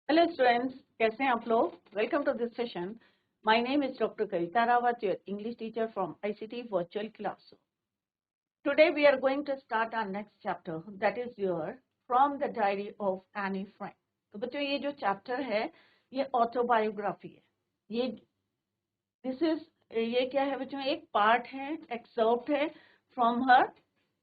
Hello students, कैसे हैं आप लोग? Welcome to this session. My name is Dr. Kavita Rawat, your English teacher from ICT Virtual Classroom. Today we are going to start our next chapter, that is your From the Diary of Annie Frank. तो बच्चों ये जो chapter है ये autobiography है। ये क्या है बच्चों? एक पार्ट है, एक्सर्प्ट है फ्रॉम हर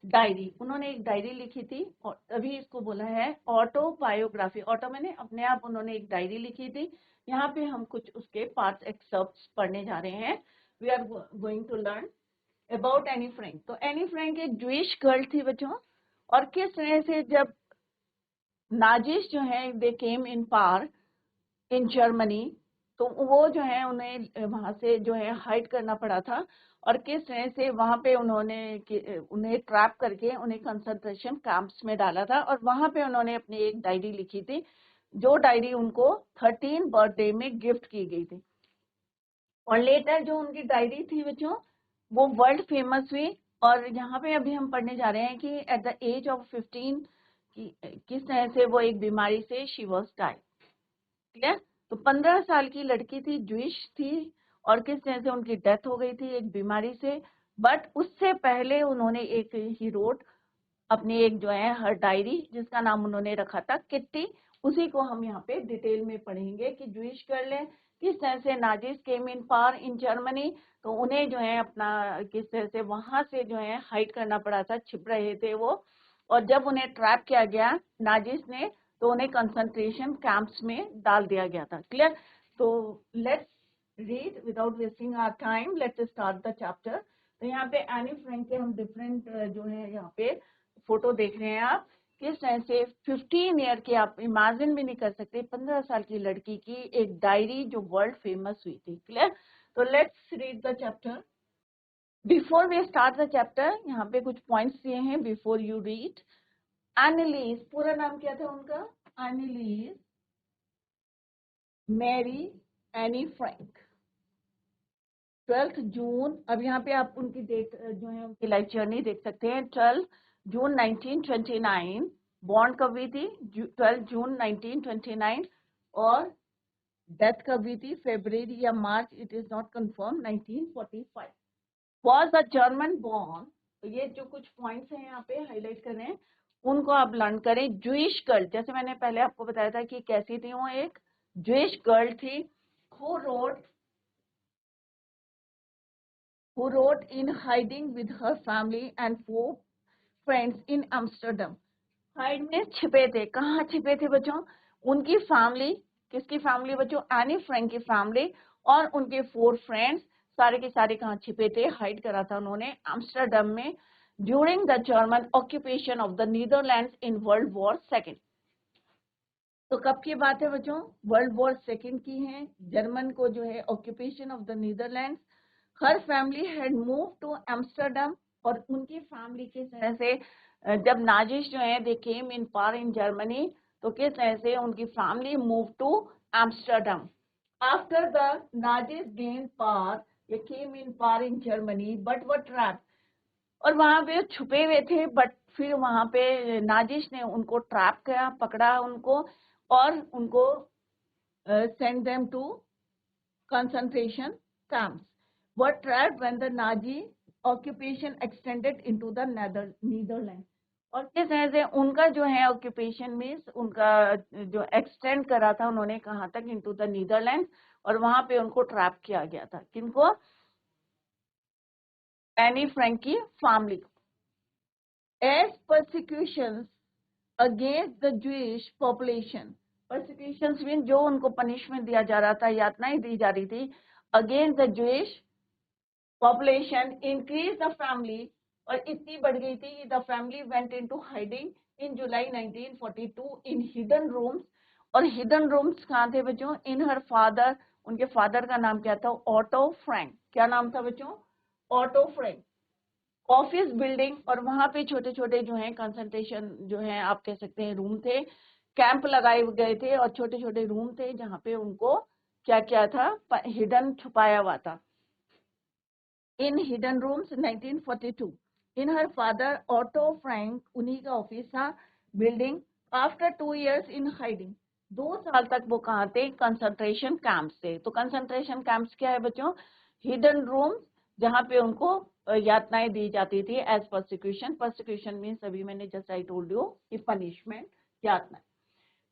डायरी। उन्होंने एक डायरी लिखी थी और तभी इसको बोला है ऑटोबायोग्राफी। ऑटो मैंने अपने आप, उन्होंने एक डायरी लिखी थी। यहाँ पे हम कुछ उसके पार्ट्स एक्सर्प्ट्स पढ़ने जा रहे हैं। We are going to learn about Anne Frank. तो एनी फ्रैंक एक जूइश गर्ल थी बच्चों, और किस तरह से जब नाजिश जो है दे केम इन पावर इन जर्मनी, तो वो जो है उन्हें वहां से जो है हाइड करना पड़ा था, और किस तरह से वहां पे उन्हें ट्रैप करके उन्हें कंसंट्रेशन कैंप्स में डाला था। और वहां पे उन्होंने अपनी एक डायरी लिखी थी, जो डायरी उनको 13 बर्थडे में गिफ्ट की गई थी। और लेटर जो उनकी डायरी थी बच्चों वो वर्ल्ड फेमस हुई। और यहाँ पे अभी हम पढ़ने जा रहे हैं कि एट द एज ऑफ 15 किस तरह से वो एक बीमारी से शी वाज डाई। क्लियर? तो 15 साल की लड़की थी, जूइश थी, और किस तरह से उनकी डेथ हो गई थी एक बीमारी से। बट उससे पहले उन्होंने एक ही रोट अपनी एक जो है हर डायरी, जिसका नाम उन्होंने रखा था किट्टी। उसी को हम यहाँ पे डिटेल में पढ़ेंगे कि जूइश गर्ल है, किस तरह से Nazis came in power in Germany, तो उन्हें जो है अपना किस तरह से वहां से जो है हाइड करना पड़ा था, छिप रहे थे वो। और जब उन्हें ट्रैप किया गया नाजिस ने, तो उन्हें कंसंट्रेशन कैंप्स में डाल दिया गया था। क्लियर? तो let's read without wasting our time, let's start the chapter. तो यहाँ पे एनी फ्रैंक के हम डिफरेंट जो है यहाँ पे फोटो देख रहे हैं आप। किस तरह से 15 ईयर की, आप इमेजिन भी नहीं कर सकते, 15 साल की लड़की की एक डायरी जो वर्ल्ड फेमस हुई थी। क्लियर? तो let's read the chapter. Before we start the chapter, यहाँ पे कुछ पॉइंट्स दिए हैं बिफोर यू रीड। एनिलीज, पूरा नाम क्या था उनका? एनिलीज मैरी एनी फ्रैंक। 12 जून, अब यहाँ पे आप उनकी डेट जो है उनकी लाइफ जर्नी देख सकते हैं। 12 जून 1929 बॉर्न कब हुई थी? 12 जून 1929। और डेथ कब हुई थी? फरवरी या मार्च, it is not confirm, 1945। Was a German born. तो ये जो कुछ पॉइंट्स हैं यहाँ पे हाईलाइट कर रहे हैं, उनको आप लर्न करें। जूइश गर्ल, जैसे मैंने पहले आपको बताया था कि कैसी थी वो, एक जूइश गर्ल थी। Who wrote in hiding with her family and 4 friends in Amsterdam. Hide में छिपे थे। कहाँ छिपे थे बच्चों? उनकी फैमिली, किसकी फैमिली बच्चों? एनी फ्रैंक की फैमिली और उनके 4 फ्रेंड्स, सारे के सारे कहाँ छिपे थे? हाइड करा था उन्होंने एम्स्टरडम में, during the German occupation of the Netherlands in world war second. तो कब की बात है बच्चों? वर्ल्ड वॉर सेकेंड की है। जर्मन को जो है occupation of the Netherlands. Her family had move to Amsterdam, और उनकी फैमिली किस तरह से जब नाजिश जो है दे केम इन पावर इन जर्मनी, तो किस तरह से उनकी family move to Amsterdam. After the Nazis gain power, ये came in power in Germany but were trap, और वहां पे छुपे हुए थे, बट फिर वहां पे नाजिश ने उनको ट्रैप किया, पकड़ा उनको, और उनको send them to concentration camps, were trapped when the Nazi occupation extended into the Netherlands. और किस तरह से उनका जो है ऑक्यूपेशन में उनका जो एक्सटेंड करा था उन्होंने कहाँ तक? इनटू द नीदरलैंड, और वहां पे उनको ट्रैप किया गया था। किनको? एनी फ्रैंक की फैमिली को। As persecutions against the Jewish population, persecutions mean जो उनको पनिशमेंट दिया जा रहा था, यातनाएं दी जा रही थी, against the Jewish population increased the family, और इतनी बढ़ गई थी कि the family went into hiding in July 1942 in hidden rooms। और hidden rooms कहाँ थे बच्चों? in her father, उनके फादर का नाम क्या था? Auto Frank. क्या नाम था बच्चों? Auto Frank. ऑफिस बिल्डिंग, और वहां पे छोटे छोटे जो है कंसंट्रेशन जो है आप कह सकते हैं रूम थे, कैंप लगाए गए थे, और छोटे छोटे रूम थे जहाँ पे उनको क्या क्या था? हिडन, छुपाया हुआ था। in hidden rooms 1942 in her father Otto Frank, उन्हीं का ऑफिस था, building. After 2 years in hiding, 2 साल तक वो कहाँ थे? कंसंट्रेशन कैंप से। तो कंसंट्रेशन कैंप्स क्या है बच्चों? हिडन रूम जहाँ पे उनको यातनाएं दी जाती थी एज परसिक्यूशन। परसिक्यूशन मीन्स अभी मैंने जस्ट आई टोल्ड यू कि पनिशमेंट, यातना।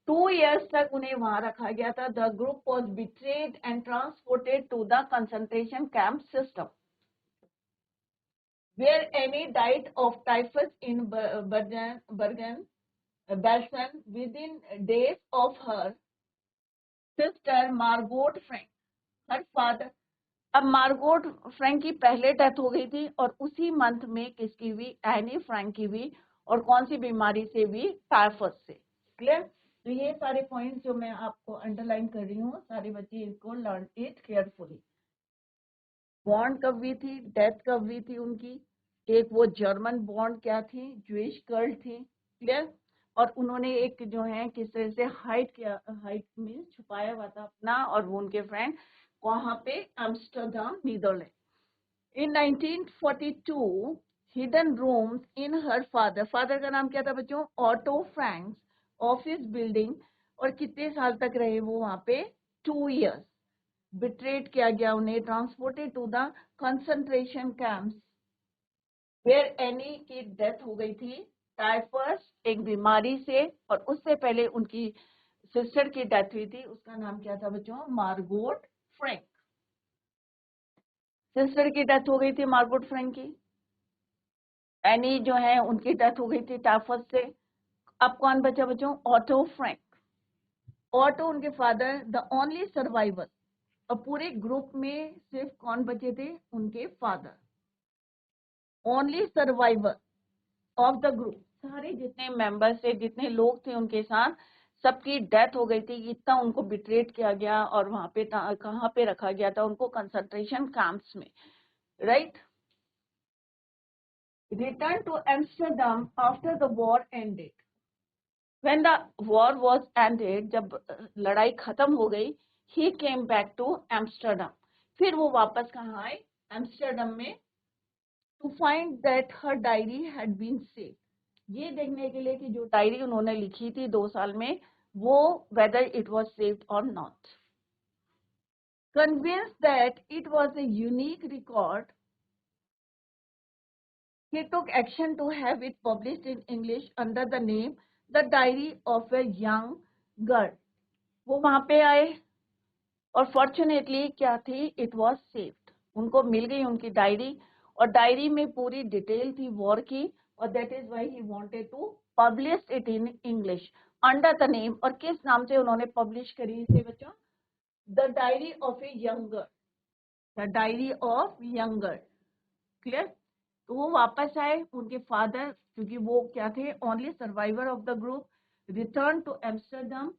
2 years तक उन्हें वहां रखा गया था। The group was betrayed and transported to the concentration camp system where Annie died of typhus in Belsen within days of her sister Margot Frank. Her father, अब Margot Frank की पहले डेथ हो गई थी और उसी मंथ में किसकी हुई? एनी फ्रैंक की हुई। और कौन सी बीमारी से हुई? टाइफस से। क्लियर? तो ये सारे पॉइंट्स जो मैं आपको अंडरलाइन कर रही हूँ, सारे बच्चे इसको लर्न इट केयरफुली। बॉन्ड कब हुई थी? डेथ कब हुई थी उनकी? एक वो जर्मन बॉन्ड क्या थी? ज्यूइश गर्ल थी। क्लियर? और उन्होंने एक जो है किस तरह से हाइड किया, हाइड में छुपाया हुआ था अपना और वो उनके फ्रेंड, वहां पे Amsterdam, Netherland. In 1942 hidden rooms in her father का नाम क्या था बच्चों? Otto Frank's office building. और कितने साल तक रहे वो वहां पे? 2 years। बिट्रेट किया गया उन्हें, transported to the concentration camps where Anne की डेथ हो गई थी टाइफस, एक बीमारी से। और उससे पहले उनकी सिस्टर की डेथ हुई थी, उसका नाम क्या था बच्चों? Margot Frank. सिस्टर की डेथ हो गई थी मार्गोट फ्रैंक की। एनी जो है उनकी डेथ हो गई थी टाइफस से। अब कौन बचा बच्चों? Auto Frank. ऑटो उनके फादर, द ओनली सर्वाइवर। और पूरे ग्रुप में सिर्फ कौन बचे थे? उनके father, only survivor of the group. सारे जितने मेंबर्स थे, जितने लोग थे उनके साथ, सबकी डेथ हो गई थी। इतना उनको बिट्रेट किया गया और वहां पे कहाँ पे रखा गया था उनको? कंसंट्रेशन कैंप्स में, right? Returned to Amsterdam after the war ended. When the war was ended, जब लड़ाई खत्म हो गई, he came back to Amsterdam. फिर वो वापस कहाँ आए? एम्स्टर्डम में। To find that her diary had been saved. ये देखने के लिए कि जो डायरी उन्होंने लिखी थी 2 साल में, वो whether it was saved or not. Convinced that it was a unique record, he took action to have it published in English under the name The Diary of a Young Girl. वो वहां पे आए और fortunately क्या थी? It was saved. उनको मिल गई उनकी डायरी, और डायरी में पूरी डिटेल थी वॉर की, और that is why he wanted to publish it in English under the name. और किस नाम से उन्होंने पब्लिश करी इसे बच्चों? The diary of a young girl. The diary of young girl. Clear? तो वो वापस आए, उनके फादर, क्योंकि वो क्या थे? Only survivor of the group, return to Amsterdam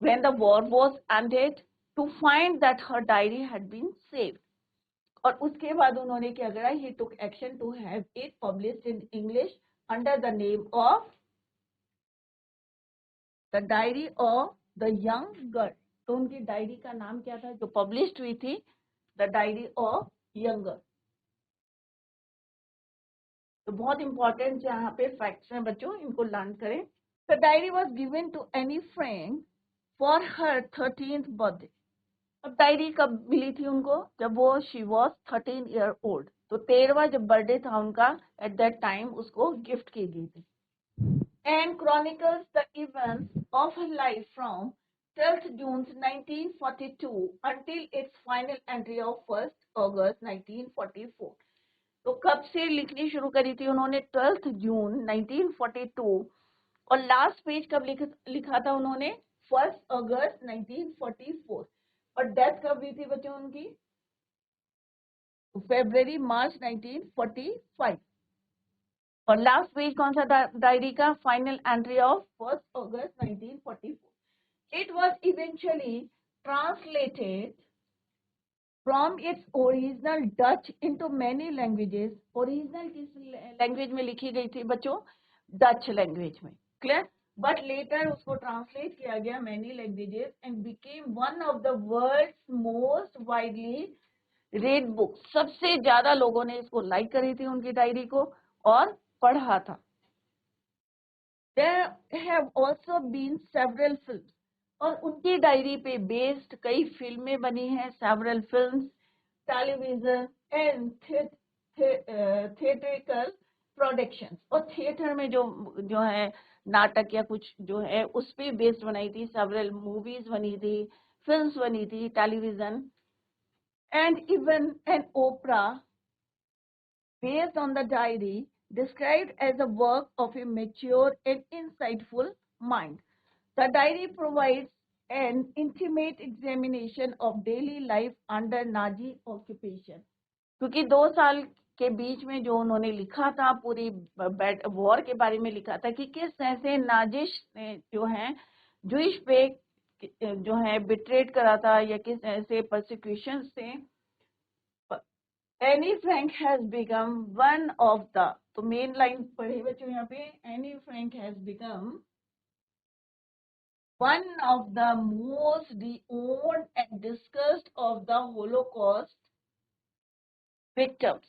when the war was ended to find that her diary had been saved. और उसके बाद उन्होंने क्या करा? He took action to have it published in English under the name of The Diary of the Young Girl. तो उनकी diary का नाम क्या था जो पब्लिश हुई थी? The Diary of Young Girl. तो बहुत इंपॉर्टेंट यहाँ पे फैक्ट्स हैं बच्चों, इनको लर्न करें। The diary was given to Annie Frank for her 13th birthday. अब डायरी कब मिली थी उनको? जब वो शी वॉज 13 year old। तो 13वां जब बर्थडे था उनका, एट दैट टाइम उसको गिफ्ट की गई थी। And chronicles the events of her life from 12th June 1942 until its final entry of 1st August 1944। तो कब से लिखनी शुरू करी थी उन्होंने? 12th June 1942। और लास्ट पेज कब लिखा था उन्होंने? 1st August 1944। और डेथ कब हुई थी बच्चों उनकी? February March 1945। और लास्ट पेज कौन सा डायरी का? Final entry of 1st August 1944। It was eventually translated from its original Dutch into many languages. Original किस लैंग्वेज में लिखी गई थी बच्चों? डच लैंग्वेज में। क्लियर? बट लेटर उसको ट्रांसलेट किया गया many languages and became one of the world's most widely read book. सबसे ज्यादा लोगों ने इसको लाइक करी थी उनकी डायरी को और पढ़ा था। There have also been several films। और उनकी डायरी पे बेस्ड कई फिल्में बनी हैं, several films, television and theatrical productions, और थिएटर में जो जो है नाटक या कुछ जो है उस पे बेस्ड बनाई थी, सेवरल मूवीज बनी थी, फिल्म्स बनी थी, television and even an opera based on the diary described as a work of a mature and insightful mind. The diary provides an intimate examination of daily life under Nazi occupation. क्योंकि 2 साल के बीच में जो उन्होंने लिखा था, पूरी war के बारे में लिखा था कि किस तरह से नाजिश ने जो है जूइश पे जो है बिट्रेट करा था, या किस तरह से परसिक्यूशन से Annie Frank has become one of the, तो मेन लाइन पढ़े बच्चों यहाँ पे, Annie Frank has become one of the most renowned and discussed of the Holocaust victims.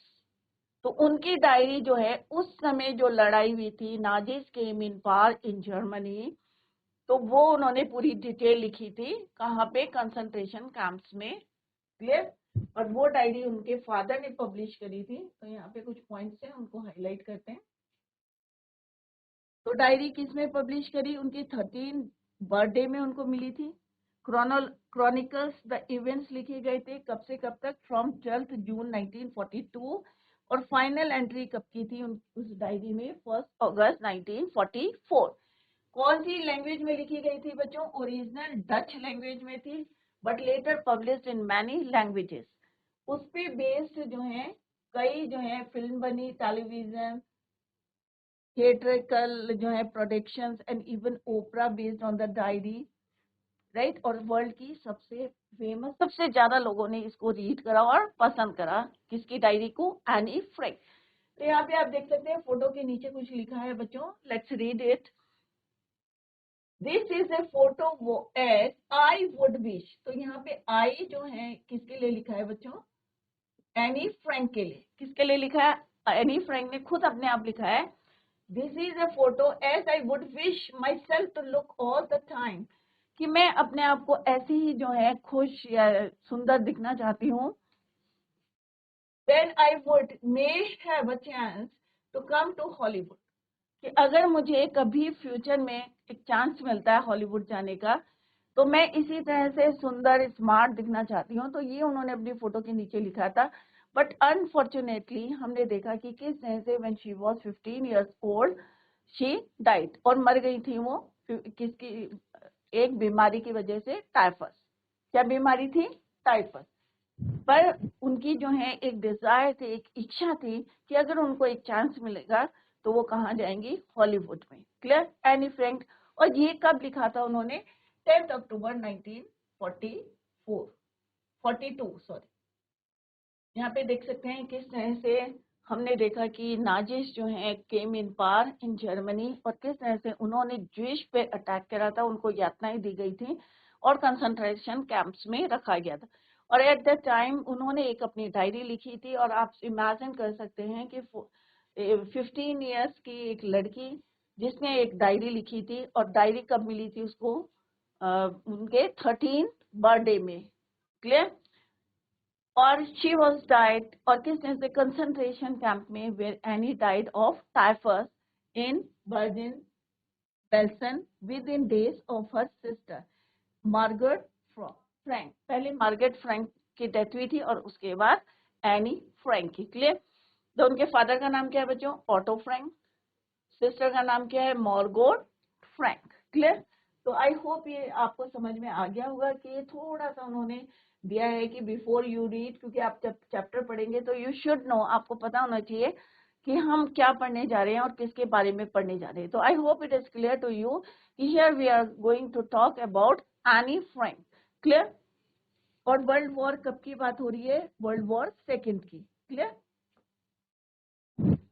तो उनकी डायरी जो है उस समय जो लड़ाई हुई थी, Nazis came in power in Germany, तो वो उन्होंने पूरी डिटेल लिखी थी, कहाँ पे, कंसंट्रेशन कैंप्स में, क्लियर। और वो डायरी उनके फादर ने पब्लिश करी थी। तो यहाँ पे कुछ पॉइंट्स हैं, उनको हाईलाइट करते हैं। तो डायरी किसमें पब्लिश करी, उनकी 13 बर्थडे में उनको मिली थी। क्रॉनिकल्स द इवेंट्स लिखे गए थे, कब से कब तक, फ्रॉम 12 जून 1942, और फाइनल एंट्री कब की थी उस डायरी में, 1 अगस्त 1944। कौन सी लैंग्वेज में लिखी गई थी बच्चों, ओरिजिनल डच लैंग्वेज में थी, but later published in many languages. उस पे बेस्ड जो है कई जो है फिल्म बनी, टेलीविजन, थिएट्रिकल जो है productions and even opera based on the diary, right. और वर्ल्ड की सबसे फेमस, सबसे ज्यादा लोगों ने इसको रीड करा और पसंद करा, किसकी डायरी को, एनी फ्रैंक। तो यहाँ पे आप देख सकते हैं, फोटो के नीचे कुछ लिखा है बच्चों, let's read it. This is a photo as I would wish. तो यहाँ पे आई जो है किसके लिए लिखा है बच्चों, एनी फ्रैंक के लिए। किसके लिए लिखा है, एनी फ्रैंक ने खुद अपने आप लिखा है, this is a photo as I would wish myself to look all the time, कि मैं अपने आप को ऐसे ही जो है खुश या सुंदर दिखना चाहती हूँ। Then I would may have a chance to come to Hollywood, कि अगर मुझे कभी फ्यूचर में एक चांस मिलता है हॉलीवुड जाने का, तो मैं इसी तरह से सुंदर स्मार्ट दिखना चाहती हूँ। तो ये उन्होंने अपनी फोटो के नीचे लिखा था। बट अनफॉर्चुनेटली हमने देखा कि किस तरह से when she was 15 years old she died, और मर गई थी वो, किसकी, एक बीमारी की वजह से, टाइफस। क्या बीमारी थी, टाइफस। पर उनकी जो है एक डिजायर थी, एक इच्छा थी कि अगर उनको एक चांस मिलेगा तो वो कहाँ जाएंगी, हॉलीवुड में, क्लियर, एनी फ्रैंक। और ये कब लिखा था उन्होंने, 10 अक्टूबर 1942 सॉरी। यहाँ पे देख सकते हैं किस तरह से हमने देखा कि नाजिस जो है केम इन पावर इन जर्मनी, और किस तरह से उन्होंने ज्यूइश पे अटैक करा था, उनको यातनाएं दी गई थी और कंसंट्रेशन कैंप्स में रखा गया था। और एट द टाइम उन्होंने एक अपनी डायरी लिखी थी, और आप इमेजिन कर सकते हैं कि 15 इयर्स की एक लड़की जिसने एक डायरी लिखी थी, और डायरी कब मिली थी उसको, उनके 13 बर्थडे में, क्लियर। और शी वॉज डाइड, और किस तरह से कंसंट्रेशन कैंप में, where Anne died of typhus in Bergen Belsen within days of her sister Margaret Frank. पहले मार्गरेट फ्रैंक की डेथ हुई थी, और उसके बाद एनी फ्रैंक की, क्लियर। तो उनके फादर का नाम क्या है बच्चों, ऑटो फ्रैंक। सिस्टर का नाम क्या है, मार्गरेट फ्रैंक, क्लियर। तो आई होप ये आपको समझ में आ गया होगा कि ये थोड़ा सा उन्होंने दिया है कि बिफोर यू रीड, क्योंकि आप जब चैप्टर पढ़ेंगे तो यू शुड नो, आपको पता होना चाहिए कि हम क्या पढ़ने जा रहे हैं और किसके बारे में पढ़ने जा रहे हैं। तो I hope it is clear to you कि here we are going to talk about Anne Frank, clear. और वर्ल्ड वॉर कब की बात हो रही है, वर्ल्ड वॉर सेकेंड की, clear.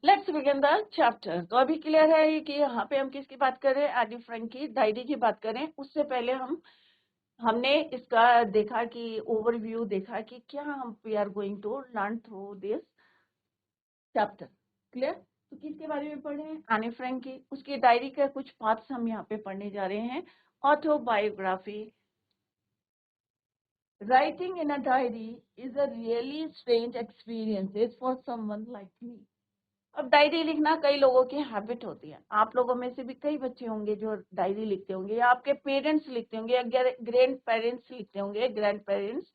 Let's begin the chapter. तो अभी क्लियर है कि यहाँ पे हम किसकी बात कर रहे हैं, एनी फ्रैंक की डायरी की बात करें। उससे पहले हमने इसका देखा कि ओवरव्यू देखा कि क्या हम we are going to learn through this chapter, clear. तो किसके बारे में पढ़ रहे हैं? एनी फ्रैंक की। उसकी डायरी का कुछ पार्ट्स हम यहाँ पे पढ़ने जा रहे हैं। Autobiography. Writing in a diary is a really strange experience for someone like me. अब डायरी लिखना कई लोगों की हैबिट होती है। आप लोगों में से भी कई बच्चे होंगे जो डायरी लिखते होंगे, या आपके पेरेंट्स लिखते होंगे, या ग्रैंड पेरेंट्स लिखते होंगे। ग्रैंड पेरेंट्स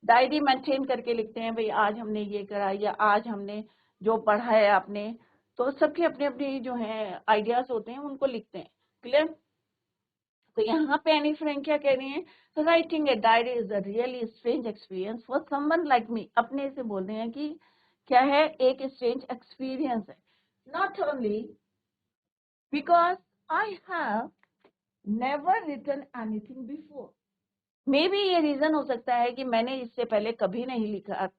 डायरी मेंटेन करके लिखते हैं, भाई आज हमने ये करा, या आज हमने जो पढ़ा है आपने। तो सबके अपने अपने जो है आइडियाज होते हैं, उनको लिखते हैं। क्लियर? तो यहाँ पे एनी फ्रैंक क्या कह रही हैं? Writing a diary is a really strange experience for someone like me. अपने से बोल रहे हैं कि क्या है, एक स्ट्रेंज एक्सपीरियंस है। Not only because I have never written anything before. Maybe ये रीजन हो सकता है कि मैंने इससे पहले कभी नहीं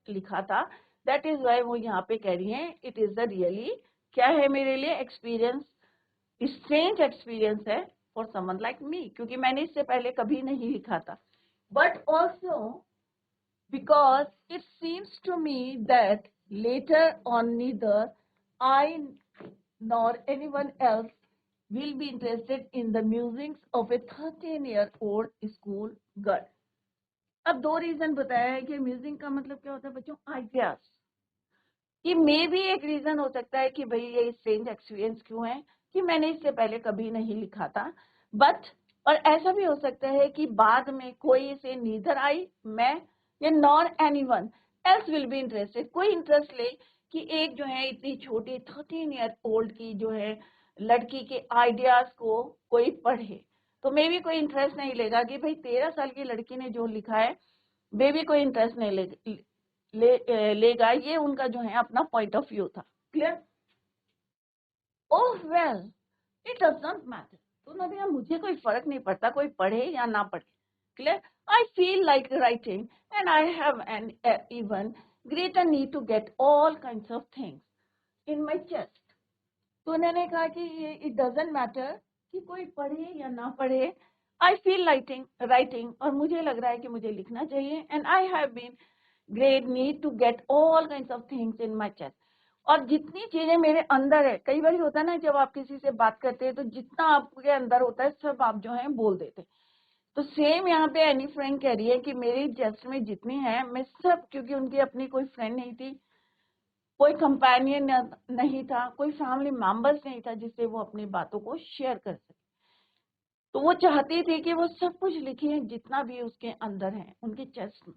लिखा था। दैट इज वाई वो यहाँ पे कह रही हैं इट इज द रियली क्या है मेरे लिए एक्सपीरियंस, स्ट्रेंज एक्सपीरियंस है फॉर समवन लाइक मी, क्योंकि मैंने इससे पहले कभी नहीं लिखा था। But also because it seems to me that later on neither I nor anyone else will be interested in the musings of a 13-year-old school girl. अब दो रीजन बताया है कि म्यूजिक का मतलब क्या होता है बच्चों? आइडियाज। कि मे भी एक रीजन हो सकता है कि भाई ये स्ट्रेंज एक्सपीरियंस क्यों है कि मैंने इससे पहले कभी नहीं लिखा था। बट और ऐसा भी हो सकता है कि बाद में कोई इसे नीदर आई मैं या nor anyone else will be interested, कोई इंटरेस्ट ले कि एक जो है इतनी छोटी 13-year-old की जो है लड़की के आइडियाज को कोई पढ़े। तो मे भी कोई इंटरेस्ट नहीं लेगा कि भाई 13 साल की लड़की ने जो लिखा है, मे भी कोई इंटरेस्ट नहीं लेगा। ये उनका जो है अपना पॉइंट ऑफ व्यू था। Clear? Oh well it does not matter. तो उन्होंने कहा मुझे कोई फर्क नहीं पड़ता कोई पढ़े या ना पढ़े। Clear? I feel like writing and I have an even greater need to get all kinds of things in my chest. तो उन्होंने कहा कि इट डजंट मैटर कि कोई पढ़े या ना पढ़े। आई फील राइटिंग और मुझे लग रहा है कि मुझे लिखना चाहिए। And I have been great need to get all kinds of things in my chest. और जितनी चीजें मेरे अंदर है, कई बार होता है ना जब आप किसी से बात करते हैं तो जितना आपके अंदर होता है सब आप जो है बोल देते। तो सेम यहाँ पे एनी फ्रेंड कह रही है कि मेरी चेस्ट में जितनी है मैं सब, क्योंकि उनकी अपनी कोई फ्रेंड नहीं थी, कोई कंपेनियन नहीं था, कोई फैमिली मेंबर्स नहीं था जिससे वो अपनी बातों को शेयर कर सके। तो वो चाहती थी कि वो सब कुछ लिखे जितना भी उसके अंदर है उनके चेस्ट में।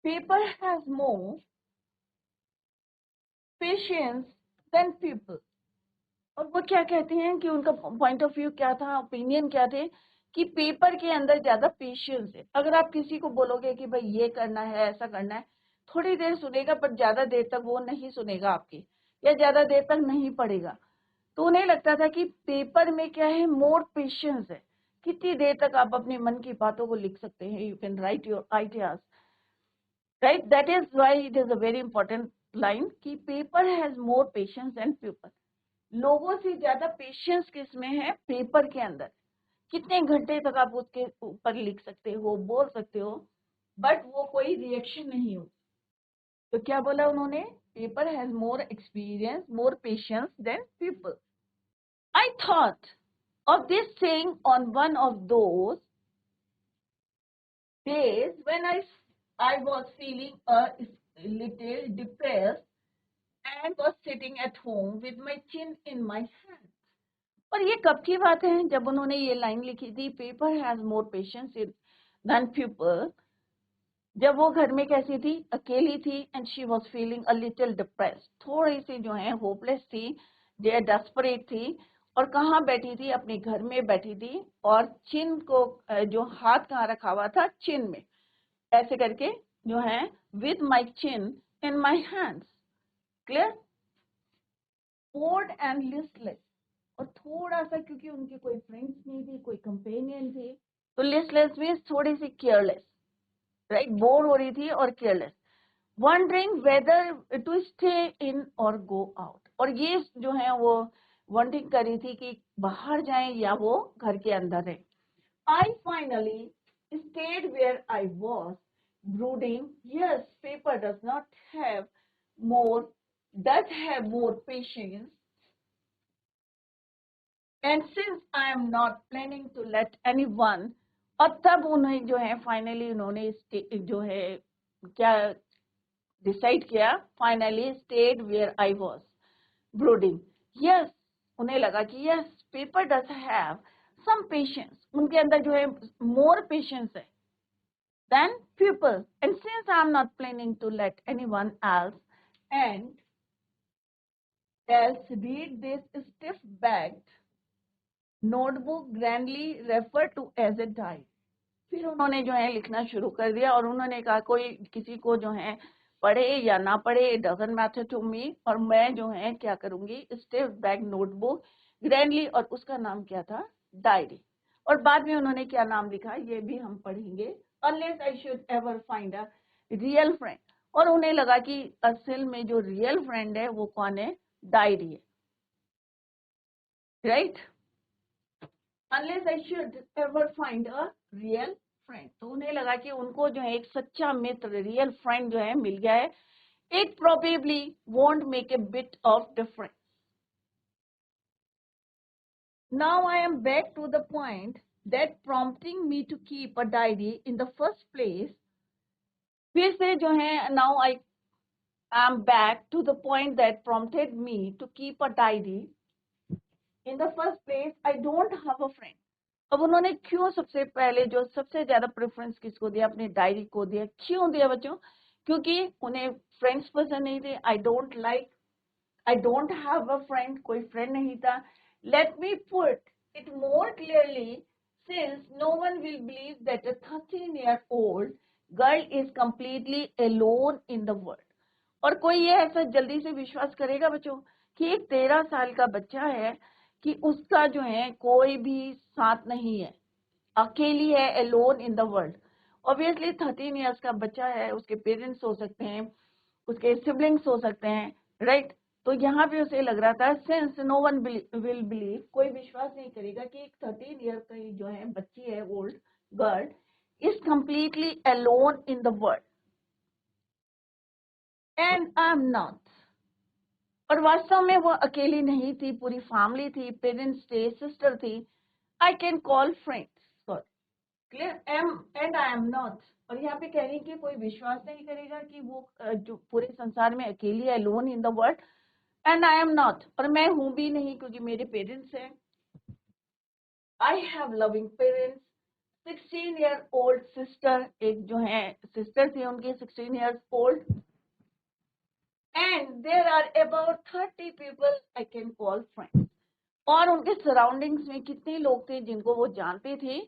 Paper has more patience than people. और वो क्या कहते हैं कि उनका पॉइंट ऑफ व्यू क्या था, ओपिनियन क्या थे कि पेपर के अंदर ज्यादा पेशेंस है। अगर आप किसी को बोलोगे कि भाई ये करना है ऐसा करना है, थोड़ी देर सुनेगा पर ज्यादा देर तक वो नहीं सुनेगा आपकी, या ज्यादा देर तक नहीं पढ़ेगा। तो उन्हें लगता था कि पेपर में क्या है, मोर पेशेंस है। कितनी देर तक आप अपने मन की बातों को लिख सकते हैं, you can write your ideas, right? That is why it is a very important line कि paper has more patience and paper. लोगों से ज्यादा पेशेंस किसमें है? पेपर के अंदर। कितने घंटे तक आप उसके ऊपर लिख सकते हो, बोल सकते हो, बट वो कोई रिएक्शन नहीं हो। तो क्या बोला उन्होंने? Paper has more experience, more patience than people. I thought of this saying on one of those days when I was feeling a little depressed and was sitting at home with my chin in my hand. और ये कब की बात है जब उन्होंने ये line लिखी थी, paper has more patience than people, जब वो घर में कैसी थी? अकेली थी। And she was feeling a little depressed, थोड़ी सी जो है होपलेस थी, डेस्परेट थी। और कहाँ बैठी थी? अपने घर में बैठी थी। और चिन को जो हाथ कहाँ रखा हुआ था? चिन में, ऐसे करके जो है with my chin in my hands. Clear? Board and listless. और थोड़ा सा, क्योंकि उनके कोई फ्रेंड्स नहीं थे, कोई कंपेनियन थे, तो लिस्टलेस मीन्स थोड़ी सी केयरलेस, राइट? बोर हो रही थी और careless. wondering whether to stay in or go out। और ये जो है वो वंडिंग कर रही थी कि बाहर जाएं या वो घर के अंदर रहे। I finally stayed where I was, brooding, yes, paper does not have more does have more patience, and since I am not planning to let anyone, और तब उन्हें जो है फाइनली उन्होंने जो है क्या डिसाइड किया, finally stayed where I was brooding. Yes, उन्हें लगा कि yes paper does have some patience, उनके अंदर जो है मोर पेशेंस है than people, and since I'm not planning to let anyone else read this stiff bagged notebook grandly referred to as a diary, फिर उन्होंने जो है लिखना शुरू कर दिया और उन्होंने कहा कोई किसी को जो है पढ़े या ना पढ़े डजंट मैटर टू मी, और मैं जो है क्या करूंगी स्टिफ बैग नोटबुक ग्रैंडली, और उसका नाम क्या था डायरी। और बाद में उन्होंने क्या नाम लिखा ये भी हम पढ़ेंगे, unless I should ever find a real friend, और उन्हें लगा कि असल में जो रियल फ्रेंड है वो कौन है, डायरी है, right. Unless I should ever find a real friend, तो उन्हें लगा कि उनको जो है एक सच्चा मित्र रियल फ्रेंड जो है मिल गया है, it probably won't make a bit of difference. Now I am back to the point that prompting me to keep a diary in the first place, फिर से जो है now I am back to the point that prompted me to keep a diary in the first place, I don't have a friend. अब उन्होंने क्यों सबसे पहले जो सबसे ज्यादा प्रेफरेंस किसको दिया, अपनी डायरी को दिया। क्यों दिया बच्चों, क्योंकि उन्हें फ्रेंड्स पसंद नहीं थे। I don't have a friend, कोई फ्रेंड नहीं था। Let me put it more clearly, since no one will believe that a 13-year-old girl is completely alone in the world, और कोई ये ऐसा जल्दी से विश्वास करेगा बच्चों कि एक 13 साल का बच्चा है कि उसका जो है कोई भी साथ नहीं है, अकेली है, alone in the world. Obviously 13 years का बच्चा है, उसके पेरेंट्स हो सकते हैं, उसके सिबलिंग्स हो सकते हैं, राइट। तो यहाँ पे उसे लग रहा था since no one will believe, कोई विश्वास नहीं करेगा कि एक 13 ईयर की जो है बच्ची है, old girl is completely alone in the world, and I am not. और वास्तव में वो अकेली नहीं थी, पूरी फैमिली थी, पेरेंट्स थे, सिस्टर थी। I can call friends, sorry clear, am and I am not. और यहाँ पे कह रही कि कोई विश्वास नहीं करेगा कि वो जो पूरे संसार में अकेली है, alone in the world, and I am not, और मैं हूं भी नहीं क्योंकि मेरे पेरेंट्स हैं। I have loving parents, 16-year-old sister, एक जो है सिस्टर थी उनकी 16 years old, and there are about 30 people I can call friends. और उनके सराउंडिंग्स में कितने लोग थे जिनको वो जानती थी,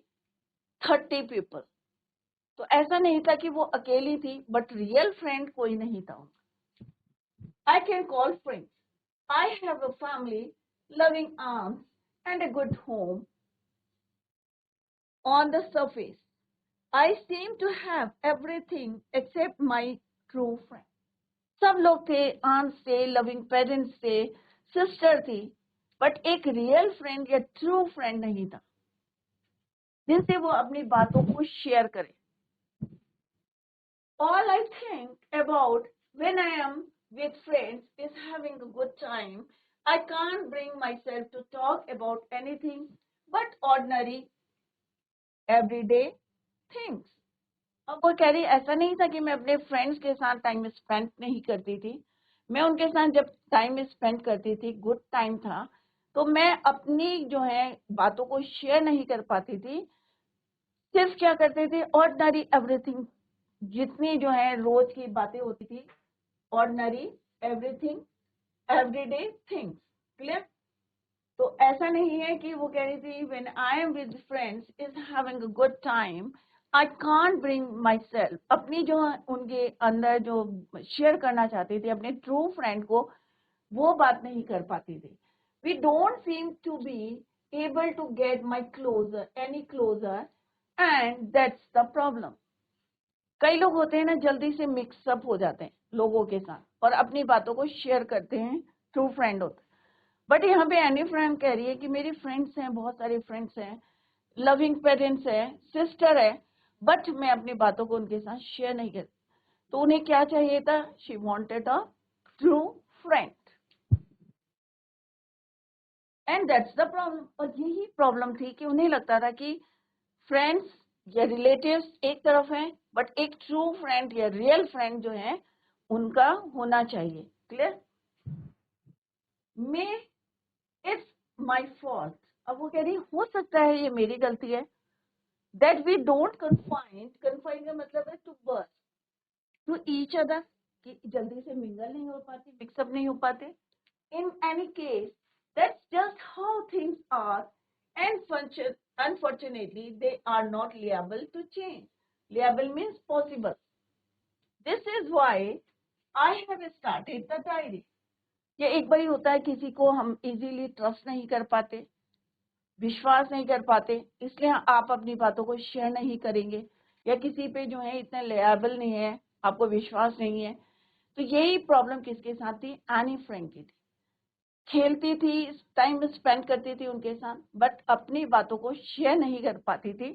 30 पीपल। तो ऐसा नहीं था कि वो अकेली थी, बट रियल फ्रेंड कोई नहीं था उनका। आई can call friends, I have a family, loving arms and a good home. On the surface I seem to have everything except my true friend. सब लोग थे, आंट्स थे, लविंग पेरेंट्स थे, sister थी, बट एक रियल फ्रेंड या true friend नहीं था जिनसे वो अपनी बातों को शेयर करे। All I think about when I am with friends is having a good time. I can't bring myself to talk about anything but ordinary everyday things. अब वो कह रही ऐसा नहीं था कि मैं अपने फ्रेंड्स के साथ टाइम स्पेंड नहीं करती थी, मैं उनके साथ जब टाइम स्पेंड करती थी, गुड टाइम था, तो मैं अपनी जो है बातों को शेयर नहीं कर पाती थी। सिर्फ क्या करते थे, ऑर्डिनरी एवरीथिंग, जितनी जो है रोज की बातें होती थी, ordinary everything everyday things, clear. तो ऐसा नहीं है कि वो कह रही थी when I am with friends is having a good time, I can't bring my self, अपनी जो उनके अंदर जो शेयर करना चाहती थी अपने ट्रू फ्रेंड को, वो बात नहीं कर पाती थी। We don't seem to be able to get my closer any closer, and that's the problem. कई लोग होते हैं ना, जल्दी से मिक्सअप हो जाते हैं लोगों के साथ और अपनी बातों को शेयर करते हैं, ट्रू फ्रेंड होते। बट यहाँ पे एनी फ्रेंड कह रही है कि मेरी फ्रेंड्स हैं, बहुत सारे फ्रेंड्स हैं, लविंग पेरेंट्स है, सिस्टर है, बट मैं अपनी बातों को उनके साथ शेयर नहीं करती। तो उन्हें क्या चाहिए था, she wanted a true friend. And that's the problem. और यही प्रॉब्लम थी कि उन्हें लगता था कि फ्रेंड्स या रिलेटिव्स एक तरफ हैं, बट एक ट्रू फ्रेंड या रियल फ्रेंड जो है उनका होना चाहिए. Clear? May it's my fault. अब वो कह रही हो सकता है ये मेरी गलती है. दैट वी डोंट कन्फाइन का मतलब है to burst to each other, कि जल्दी से मिंगल नहीं हो पाते, मिक्सअप नहीं हो पाते. In any case that's just how things are, and unfortunately they are not liable to change. Liable means possible. This is why I have started the diary. ये एक बार होता है किसी को हम इजीली ट्रस्ट नहीं कर पाते, विश्वास नहीं कर पाते, इसलिए आप अपनी बातों को शेयर नहीं करेंगे, या किसी पे जो है इतना लिएबल नहीं है, आपको विश्वास नहीं है. तो यही प्रॉब्लम किसके साथ थी? एनी फ्रैंक की थी. खेलती थी, टाइम स्पेंड करती थी उनके साथ, बट अपनी बातों को शेयर नहीं कर पाती थी.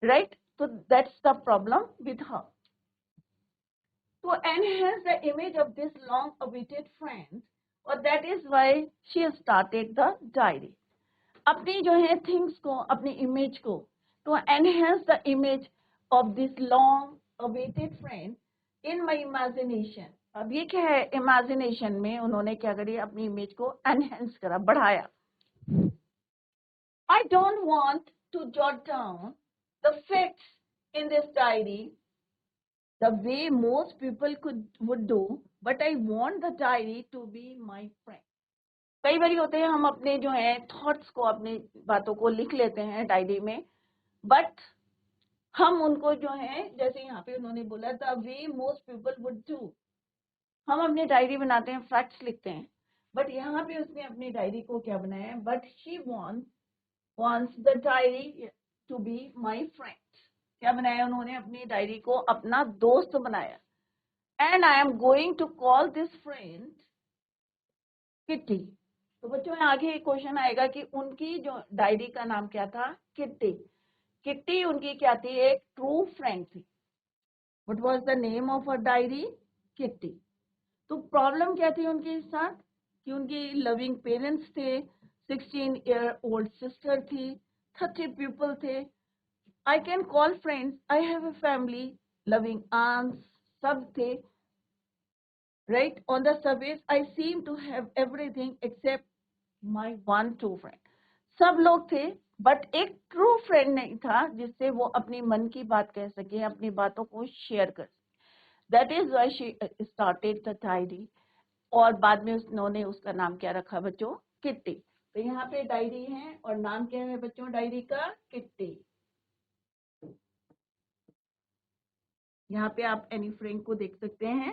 राइट? तो that's the problem with her. To enhance the image of this long-awaited friend, or that is why she started the diary. अपनी जो है थिंग्स को, अपनी इमेज को, to enhance the image of this long-awaited friend in my imagination. अब ये क्या है? इमेजिनेशन में उन्होंने क्या करी? अपनी इमेज को एनहेंस करा, बढ़ाया. I don't want to jot down the facts in this diary the way most people would do, but I want the diary to be my friend. कई बार होते हैं हम अपने जो है थॉट्स को, अपनी बातों को लिख लेते हैं डायरी में, बट हम उनको जो है, जैसे यहाँ पे उन्होंने बोला the way most people would do, हम अपनी डायरी बनाते हैं, फैक्ट्स लिखते हैं, बट यहाँ पे उसने अपनी डायरी को क्या बनाया है? But she wants the diary to be my friend. क्या बनाया उन्होंने? अपनी डायरी को अपना दोस्त बनाया. And I am going to call this friend Kitty. तो बच्चों में आगे एक क्वेश्चन आएगा कि उनकी जो डायरी का नाम क्या था? किट्टी. किट्टी उनकी क्या थी? एक ट्रू फ्रेंड थी. What was the name of her diary? Kitty. तो प्रॉब्लम क्या थी उनके साथ? कि उनकी लविंग पेरेंट्स थे, 16-year-old सिस्टर थी, 30 पीपल थे. I can call friends. I have a family, loving aunts, सब थे. Right? On the surface, I seem to have everything except my one true friend. सब लोग थे, बट एक ट्रू फ्रेंड नहीं था जिससे वो अपनी मन की बात कह सके, अपनी बातों को शेयर कर. That is why she started the diary. और बाद में उन्होंने उसका नाम क्या रखा बच्चों? किट्टी. तो यहाँ पे डायरी है और नाम क्या है बच्चों डायरी का? किट्टी. यहाँ पे आप एनी फ्रैंक को देख सकते हैं.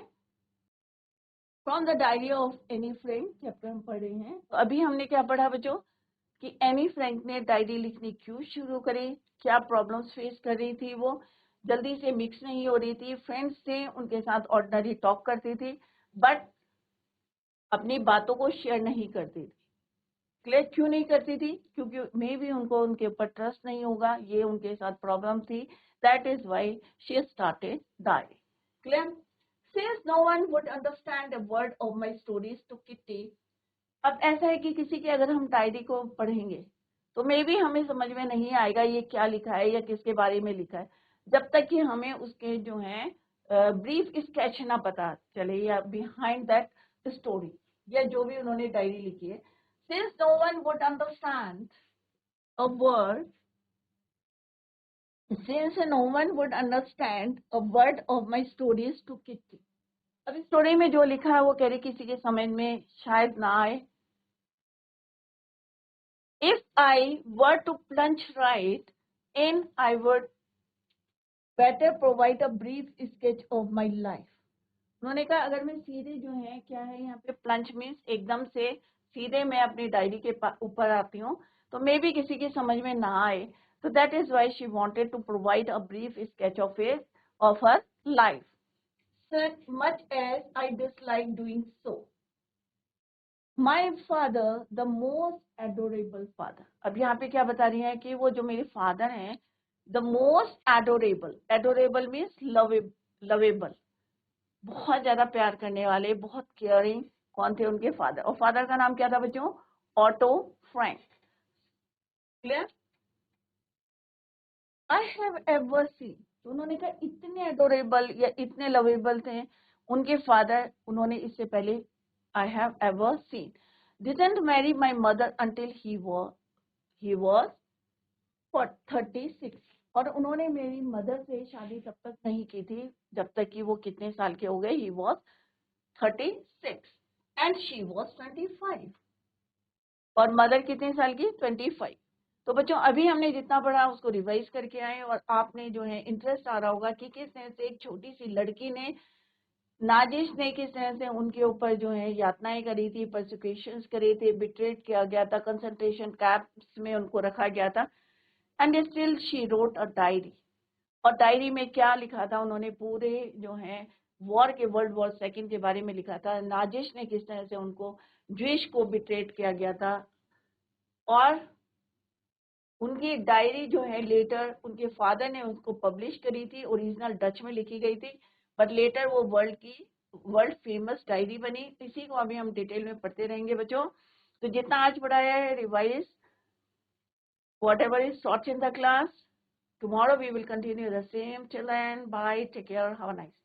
From the diary of Anne Frank chapter हम पढ़ रहे हैं. तो अभी हमने क्या पढ़ा बच्चों? कि एनी फ्रैंक ने डायरी लिखनी क्यों शुरू करी, क्या प्रॉब्लम्स फेस कर रही थी, वो जल्दी से मिक्स नहीं हो रही थी, फ्रेंड्स थे उनके साथ ऑर्डिनरी टॉक करती थी, बट अपनी बातों को शेयर नहीं करती थी. क्लियर? क्यों नहीं करती थी? क्योंकि मे भी उनको उनके ऊपर ट्रस्ट नहीं होगा, ये उनके साथ प्रॉब्लम थी. That is why she started diary. Clear? Since no one would understand a word of my stories to Kitty, अब ऐसा है कि किसी की अगर हम डायरी को पढ़ेंगे तो मे भी हमें समझ में नहीं आएगा ये क्या लिखा है या किसके बारे में लिखा है, जब तक कि हमें उसके जो है ब्रीफ स्केच ना पता चले, या बिहाइंड दैट स्टोरी, या जो भी उन्होंने डायरी लिखी है. Since no one would understand a word, since no one would understand a word of my stories to Kitty. अब इस स्टोरी में जो लिखा है वो कह रही किसी के समझ में शायद ना आए. If I were to plunge right in, I would better provide a brief sketch of my life. उन्होंने कहा अगर मैं सीधे जो है, क्या है यहाँ पे प्लंज मीन्स एकदम से सीधे मैं अपनी डायरी के ऊपर आती हूँ तो मे भी किसी की समझ में ना आए. तो that is why she wanted to provide a brief sketch of her life. Such much as I dislike doing so. My father, the most adorable father. अब यहाँ पे क्या बता रही है कि वो जो मेरे फादर हैं, the most adorable. Adorable means lovable. बहुत ज्यादा प्यार करने वाले, बहुत केयरिंग, कौन थे उनके फादर, और फादर का नाम क्या था बच्चों, auto Frank. Clear. I have ever scene, तो उन्होंने कहा इतने अडोरेबल या इतने लवेबल थे उनके फादर, उन्होंने इससे पहले I have ever seen. Didn't marry my mother until he was 36, और उन्होंने मेरी मदर से शादी तब तक नहीं की थी जब तक कि वो कितने साल के हो गए, ही वॉज 36 एंड शी वॉज 25, और मदर कितने साल की, 25। तो बच्चों अभी हमने जितना पढ़ा उसको रिवाइज करके आए, और आपने जो है इंटरेस्ट आ रहा होगा कि किस तरह से एक छोटी सी लड़की ने, नाजिश ने किस तरह से उनके ऊपर जो है यातनाएं करी थी, परसिक्यूशंस करे थे, बिट्रेट किया गया था, कंसंट्रेशन कैंप्स में उनको रखा गया था, and still she wrote a diary. और डायरी में क्या लिखा था उन्होंने, पूरे जो है वॉर के, वर्ल्ड वॉर सेकेंड के बारे में लिखा था, नाजिश ने किस तरह से उनको, ज्यूइश को बिट्रेट किया गया था। और उनकी डायरी जो है लेटर उनके फादर ने उसको पब्लिश करी थी, ओरिजिनल डच में लिखी गई थी, बट लेटर वो वर्ल्ड फेमस डायरी बनी। इसी को अभी हम डिटेल में पढ़ते रहेंगे बच्चों। तो जितना आज पढ़ाया है revise whatever is taught in the class. Tomorrow we will continue the same. Till then, bye, take care, have a nice day.